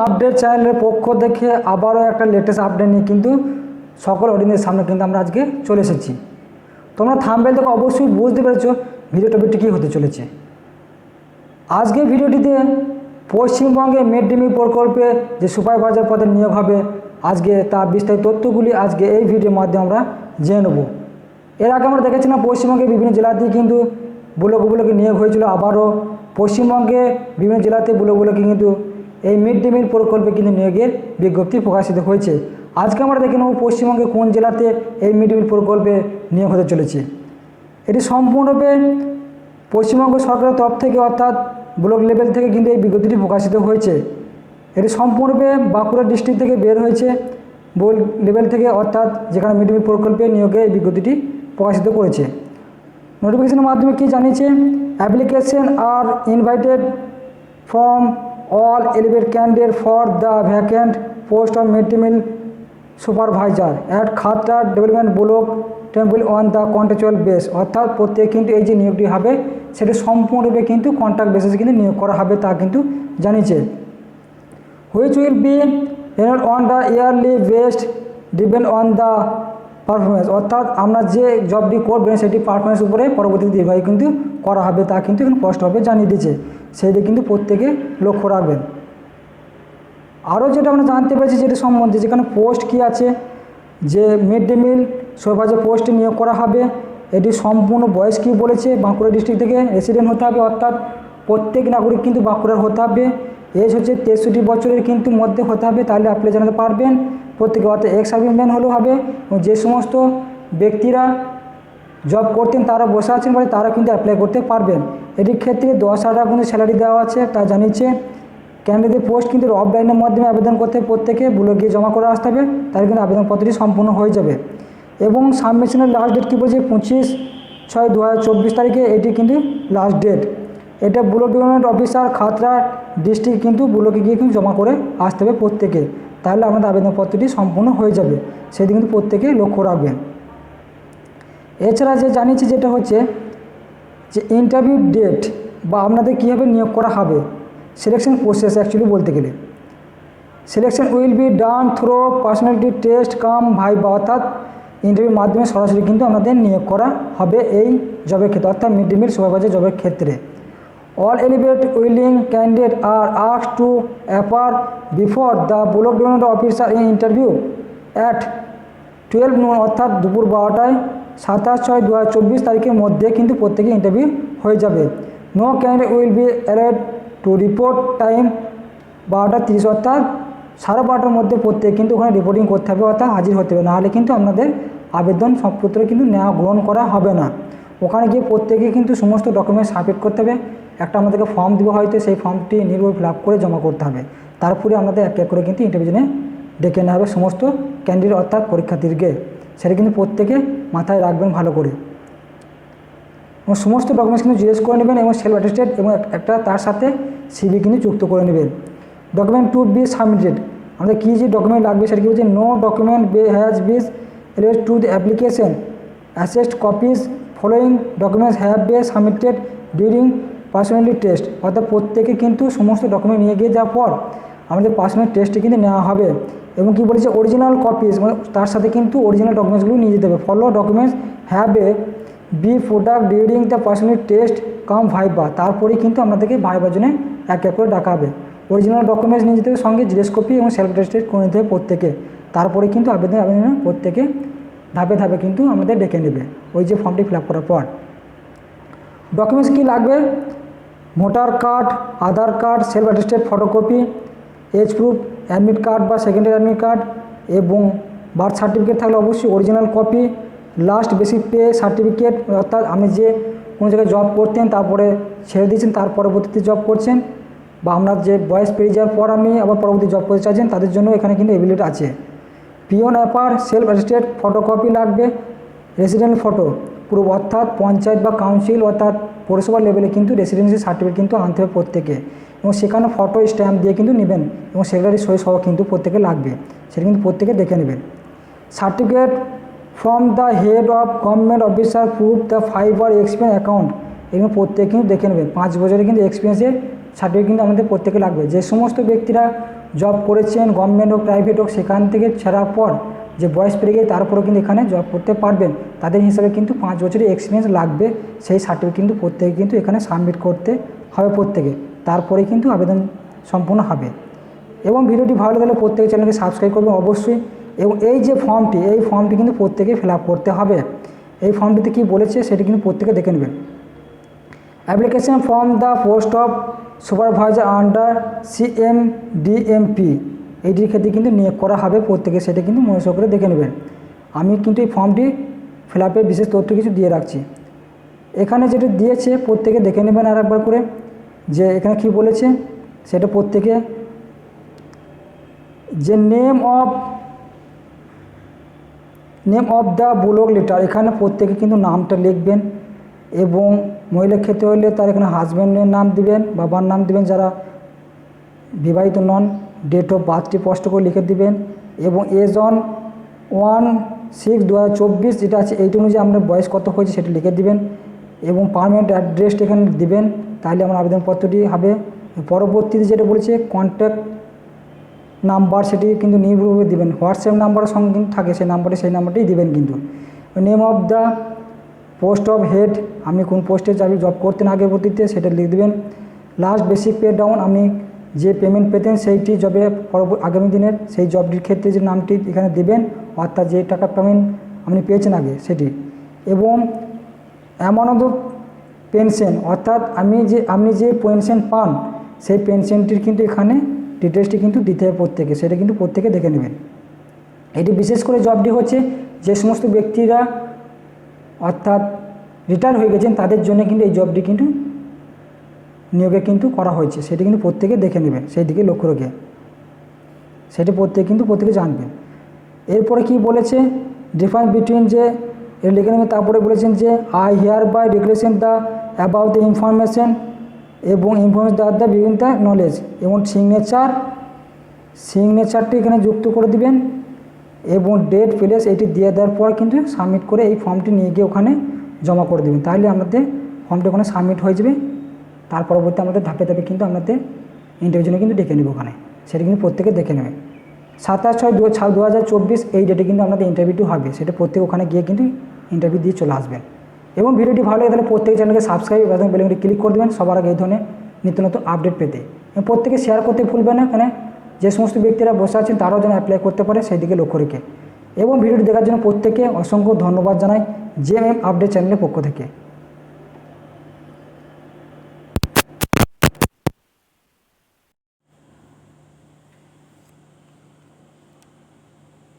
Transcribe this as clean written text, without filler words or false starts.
Update চ্যানেলের পক্ষ থেকে আবারও একটা লেটেস্ট আপডেট নিয়ে কিন্তু সকল অডিয়েন্সের সামনে কিন্তু আমরা আজকে চলে এসেছি। তোমরা থাম্বনেল থেকে অবশ্যই বুঝতে পেরেছো ভিডিও টপিকটি কী হতে চলেছে। আজকে ভিডিওটিতে পশ্চিমবঙ্গে মিড ডে মিল প্রকল্পে যে সুপারভাইজার পদে নিয়োগ হবে আজকে তার বিস্তারিত তথ্যগুলি আজকে এই ভিডিওর মাধ্যমে আমরা জেনে নেব। এর আগে আমরা দেখেছিলাম পশ্চিমবঙ্গের বিভিন্ন জেলাতেই কিন্তু ব্লকগুলোকে নিয়োগ হয়েছিল, আবারও পশ্চিমবঙ্গে বিভিন্ন জেলাতে ব্লকগুলোকে কিন্তু এই মিড ডে মিল প্রকল্পে কিন্তু নিয়োগের বিজ্ঞপ্তি প্রকাশিত হয়েছে। আজকে আমরা দেখে নেব পশ্চিমবঙ্গে কোন জেলাতে এই মিড ডে মিল প্রকল্পে নিয়োগ হতে চলেছে। এটি সম্পূর্ণরূপে পশ্চিমবঙ্গ সরকারের তরফ থেকে অর্থাৎ ব্লক লেভেল থেকে কিন্তু এই বিজ্ঞপ্তিটি প্রকাশিত হয়েছে। এটি সম্পূর্ণরূপে বাঁকুড়া ডিস্ট্রিক্ট থেকে বের হয়েছে ব্লক লেভেল থেকে, অর্থাৎ যেখানে মিড ডে মিল প্রকল্পে নিয়োগে এই বিজ্ঞপ্তিটি প্রকাশিত করেছে। নোটিফিকেশনের মাধ্যমে কি জানিয়েছে, application are invited from all eligible candidate for the vacant post of mid day meal supervisor at Khatra development block temple on the contractual base. অর্থাৎ প্রত্যেক কিন্তু এই যে নিয়োগটি হবে সেটি সম্পূর্ণরূপে কিন্তু কন্ট্রাক্ট বেসিসে কিন্তু নিয়োগ করা হবে তা কিন্তু জানিয়েছে। Which will be renewed on the yearly based depend on the performance. অর্থাৎ আমরা যে জবটি করবেন সেটি পারফরমেন্স উপরে পরবর্তী দীর্ঘায়ু কিন্তু করা হবে তা কিন্তু এখানে স্পষ্টভাবে জানিয়ে দিয়েছে, সেইটি কিন্তু প্রত্যেকে লক্ষ্য রাখবেন। আরও যেটা আমরা জানতে পেরেছি যেটি সম্বন্ধে যেখানে পোস্ট কি আছে, যে মিড ডে মিল সুপারভাইজার পোস্টে নিয়োগ করা হবে, এটি সম্পূর্ণ বয়স কী বলেছে, বাঁকুড়া ডিস্ট্রিক্ট থেকে রেসিডেন্ট হতে হবে, অর্থাৎ প্রত্যেক নাগরিক কিন্তু বাঁকুড়ার হতে হবে। এজ হচ্ছে 63 বছরের কিন্তু মধ্যে হতে হবে, তাহলে অ্যাপ্লাই জানাতে পারবেন প্রত্যেকে, অর্থাৎ এক্স সার্ভিসম্যান হলেও হবে। এবং যে সমস্ত ব্যক্তিরা জব করতেন তারা বসে আছেন বলে তারা কিন্তু অ্যাপ্লাই করতে পারবেন। এটির ক্ষেত্রে 10,000 টাকা কিন্তু স্যালারি দেওয়া আছে তা জানিয়েছে। ক্যান্ডিডেট পোস্ট কিন্তু অফলাইনের মাধ্যমে আবেদন করতে প্রত্যেকে ব্লকে গিয়ে জমা করে আসতে হবে, তাহলে কিন্তু আবেদনপত্রটি সম্পূর্ণ হয়ে যাবে। এবং সাবমিশনের লাস্ট ডেট কী বলছে, 25/6/2024 তারিখে এটি কিন্তু লাস্ট ডেট। এটা block development officer Khatra district কিন্তু ব্লকে গিয়ে কিন্তু জমা করে আসতে হবে প্রত্যেকে, তাহলে আমাদের আবেদনপত্রটি সম্পূর্ণ হয়ে যাবে, সেটি কিন্তু প্রত্যেকে লক্ষ্য রাখবেন। এছাড়া যে জানিয়েছি যেটা হচ্ছে যে ইন্টারভিউ ডেট বা আপনাদের কীভাবে নিয়োগ করা হবে, সিলেকশন প্রসেস অ্যাকচুয়ালি বলতে গেলে selection will be done through personality test cum viva, অর্থাৎ ইন্টারভিউর মাধ্যমে সরাসরি কিন্তু আমাদের নিয়োগ করা হবে এই জবের ক্ষেত্রে, অর্থাৎ মিড ডে মিল সুপারভাইজার জবের ক্ষেত্রে। All eligible willing candidate are asked to appear before the block development officer in interview at 12 noon, অর্থাৎ দুপুর 12টায় 27/6/2024 তারিখের মধ্যে কিন্তু প্রত্যেকে ইন্টারভিউ হয়ে যাবে। No candidate will be allowed to report time 12:30, অর্থাৎ 12:30টার মধ্যে প্রত্যেকে কিন্তু ওখানে রিপোর্টিং করতে হবে, অর্থাৎ হাজির হতে হবে, নাহলে কিন্তু আপনাদের আবেদন সবপত্র কিন্তু নেওয়া গ্রহণ করা হবে না। ওখানে গিয়ে প্রত্যেকে কিন্তু সমস্ত ডকুমেন্টস সাবমিট করতে হবে, একটা আমাদেরকে ফর্ম দেবো হয়তো, সেই ফর্মটি নির্ভুল ফিল আপ করে জমা করতে হবে। তারপরে আমাদের এক এক করে কিন্তু ইন্টারভিউ ডেকে নেওয়া হবে সমস্ত ক্যান্ডিডেট অর্থাৎ পরীক্ষার্থীকে, সেটা কিন্তু প্রত্যেকে মাথায় রাখবেন ভালো করে। এবং সমস্ত ডকুমেন্টস কিন্তু জিজ্ঞেস করে নেবেন এবং সেলফ অ্যাটেস্টেড এবং একটা তার সাথে সিভি কিন্তু যুক্ত করে নেবেন। ডকুমেন্ট টু বি সাবমিটেড, আমাদের কী যে ডকুমেন্ট লাগবে সেটা কি বলছে, নো ডকুমেন্ট হ্যাজ বিজ related to the application asset copies following documents have be submitted during personality test, অর্থাৎ প্রত্যেকে কিন্তু সমস্ত ডকুমেন্ট নিয়ে গিয়ে যাওয়ার পর আমাদের পার্সোনাল টেস্টে কিন্তু নেওয়া হবে। এবং কী বলেছে, অরিজিনাল কপিজ মানে তার সাথে কিন্তু অরিজিনাল ডকুমেন্টসগুলো নিয়ে যেতে হবে। Follow documents have a be product during the personality test cum viva, তারপরেই কিন্তু আপনাদেরকে ভাইবার জন্য এক এক করে ডাকা হবে। অরিজিনাল ডকুমেন্টস নিয়ে যেতে হবে, সঙ্গে জিএস কপি এবং সেলফ অ্যাটেস্টেড করে নিতে হবে প্রত্যেকে, তারপরে কিন্তু আবেদন প্রত্যেকে ধাপে ধাপে কিন্তু আমাদের ডেকে নেবে ওই যে ফর্মটি ফিল আপ করার পর। ডকুমেন্টস কী লাগবে, voter card, Aadhaar card, self attested photocopy, age proof, admit card বা সেকেন্ডারি অ্যাডমিট কার্ড এবং বার্থ সার্টিফিকেট থাকলে অবশ্যই original copy, last basic pay certificate, অর্থাৎ আপনি যে কোনো জায়গায় জব করতেন তারপরে ছেড়ে দিয়েছেন তার পরবর্তীতে জব করছেন, বা আপনার যে বয়স পেরিয়ে যাওয়ার পর আপনি আবার পরবর্তী জব করতে চাইছেন তাদের জন্য এখানে কিন্তু এবিলিটি আছে। Peon upper self attested photocopy লাগবে, রেসিডেন্ট ফটো প্রুফ, অর্থাৎ পঞ্চায়েত বা কাউন্সিল অর্থাৎ পৌরসভা লেভেলে কিন্তু রেসিডেন্সি সার্টিফিকেট কিন্তু আনতে হবে প্রত্যেকে, এবং সেখানে ফটো স্ট্যাম্প দিয়ে কিন্তু নেবেন এবং সেক্রেটারি সই সহ কিন্তু প্রত্যেকে লাগবে, সেটা কিন্তু প্রত্যেকে দেখে নেবেন। Certificate from the head of government officer proof the 5 year experience account, এগুলো প্রত্যেকে কিন্তু দেখে নেবেন। 5 বছরের কিন্তু এক্সপিরিয়েন্সের সার্টিফিকেট কিন্তু আমাদের প্রত্যেকে লাগবে। যে সমস্ত ব্যক্তিরা জব করেছেন, গভর্নমেন্ট হোক প্রাইভেট হোক, সেখান থেকে ছাড়ার পর যে বয়স পেরিয়ে গিয়ে তারপরেও কিন্তু এখানে জব করতে পারবেন, তাদের হিসাবে কিন্তু 5 বছরের এক্সপিরিয়েন্স লাগবে। সেই সার্টিফিকেট কিন্তু প্রত্যেকে কিন্তু এখানে সাবমিট করতে হবে প্রত্যেকে, তারপরেই কিন্তু আবেদন সম্পূর্ণ হবে। এবং ভিডিওটি ভালো লাগলে প্রত্যেকে চ্যানেলকে সাবস্ক্রাইব করবেন অবশ্যই। এবং এই যে ফর্মটি কিন্তু প্রত্যেকে ফিল আপ করতে হবে। এই ফর্মটিতে কী বলেছে সেটি কিন্তু প্রত্যেকে দেখে নেবেন। Application from the post of supervisor under CMDMP, এইটির ক্ষেত্রে কিন্তু নিয়োগ করা হবে প্রত্যেকে, সেটা কিন্তু মনোযোগ করে দেখে নেবেন। আমি কিন্তু এই ফর্মটি ফিল আপের বিশেষ তথ্য কিছু দিয়ে রাখছি। এখানে যেটা দিয়েছে প্রত্যেকে দেখে নেবেন আর একবার করে, যে এখানে কি বলেছে সেটা প্রত্যেকে, যে name of the block letter, এখানে প্রত্যেকে কিন্তু নামটা লিখবেন। এবং মহিলার ক্ষেত্রে হলে তার এখানে হাজব্যান্ডের নাম দিবেন, বাবার নাম দিবেন যারা বিবাহিত নন, ডেট অফ বার্থটি স্পষ্ট করে লিখে দিবেন। এবং এজ অন 1/6/2024 যেটা আছে এইটি অনুযায়ী আপনার বয়স কত হয়েছে সেটা লিখে দিবেন। এবং পারমানেন্ট অ্যাড্রেসটা এখানে দিবেন, তাহলে আমার আবেদনপত্রটি হবে। পরবর্তীতে যেটা বলেছে কন্ট্যাক্ট নাম্বার, সেটি কিন্তু নির্ভুলভাবে দিবেন। হোয়াটসঅ্যাপ নাম্বারের সঙ্গে কিন্তু থাকে সেই নাম্বারটাই দিবেন কিন্তু। Name of the post of head, আপনি কোন পোস্টে জব করতেন আগের পদ্ধতিতে সেটা লিখে দেবেন। লাস্ট বেসিক পে ডাউন, আপনি যে পেমেন্ট পেতেন সেইটি জবে আগামী দিনের সেই জবটির ক্ষেত্রে যে নামটি এখানে দেবেন, অর্থাৎ যে টাকা পেমেন্ট আপনি পেয়েছেন আগে সেটি। এবং অ্যামাউন্ট অফ পেনশন, অর্থাৎ আপনি যে পেনশন পান সেই পেনশনটির কিন্তু এখানে ডিটেলসটি কিন্তু দিতে হবে প্রত্যেকে, সেটা কিন্তু প্রত্যেকে দেখে নেবেন। এটি বিশেষ করে জবটি হচ্ছে যে সমস্ত ব্যক্তিরা অর্থাৎ রিটায়ার হয়ে গেছেন তাদের জন্য কিন্তু এই জবটি কিন্তু নিয়োগে কিন্তু করা হয়েছে, সেটি কিন্তু প্রত্যেকে দেখে নেবেন, সেই দিকে লক্ষ্য রেখে সেটি প্রত্যেকে জানবেন। এরপরে কি বলেছে, ডিফারেন্স বিটুইন, যে এর লিখে নেবেন। তারপরে বলেছেন যে I hereby declaration the about the information, এবং ইনফরমেশন দ্য বিভিন্ন দ্য নলেজ, এবং সিগনেচারটি এখানে যুক্ত করে দিবেন। এবং ডেট প্লেস এটি দিয়ে দেওয়ার পর কিন্তু সাবমিট করে এই ফর্মটি নিয়ে গিয়ে ওখানে জমা করে দেবেন, তাহলে আমাদের ফর্মটি ওখানে সাবমিট হয়ে যাবে। তার পরবর্তী আমাদের ধাপে কিন্তু আমাদের ইন্টারভিউ জন্য কিন্তু ডেকে নেবে ওখানে, সেটা কিন্তু প্রত্যেকে দেখে নেবে। 27/6/2024 এই ডেটে কিন্তু আপনাদের ইন্টারভিউটি হবে, সেটা প্রত্যেকে ওখানে গিয়ে কিন্তু ইন্টারভিউ দিয়ে চলে আসবেন। এবং ভিডিওটি ভালো লাগে তাহলে প্রত্যেক চ্যানেলকে সাবস্ক্রাইব এবং বেলআইকনটি ক্লিক করে দেবেন সবার আগে এই ধরনের নিত্য নতুন আপডেট পেতে। এবং প্রত্যেকে শেয়ার করতে ভুলবেন না, এখানে যে সমস্ত ব্যক্তিরা বসে আছেন তারাও যেন অ্যাপ্লাই করতে পারে সেই দিকে লক্ষ্য রেখে। এবং ভিডিওটি দেখার জন্য প্রত্যেকে অসংখ্য ধন্যবাদ জানাই JM আপডেট চ্যানেলের পক্ষ থেকে।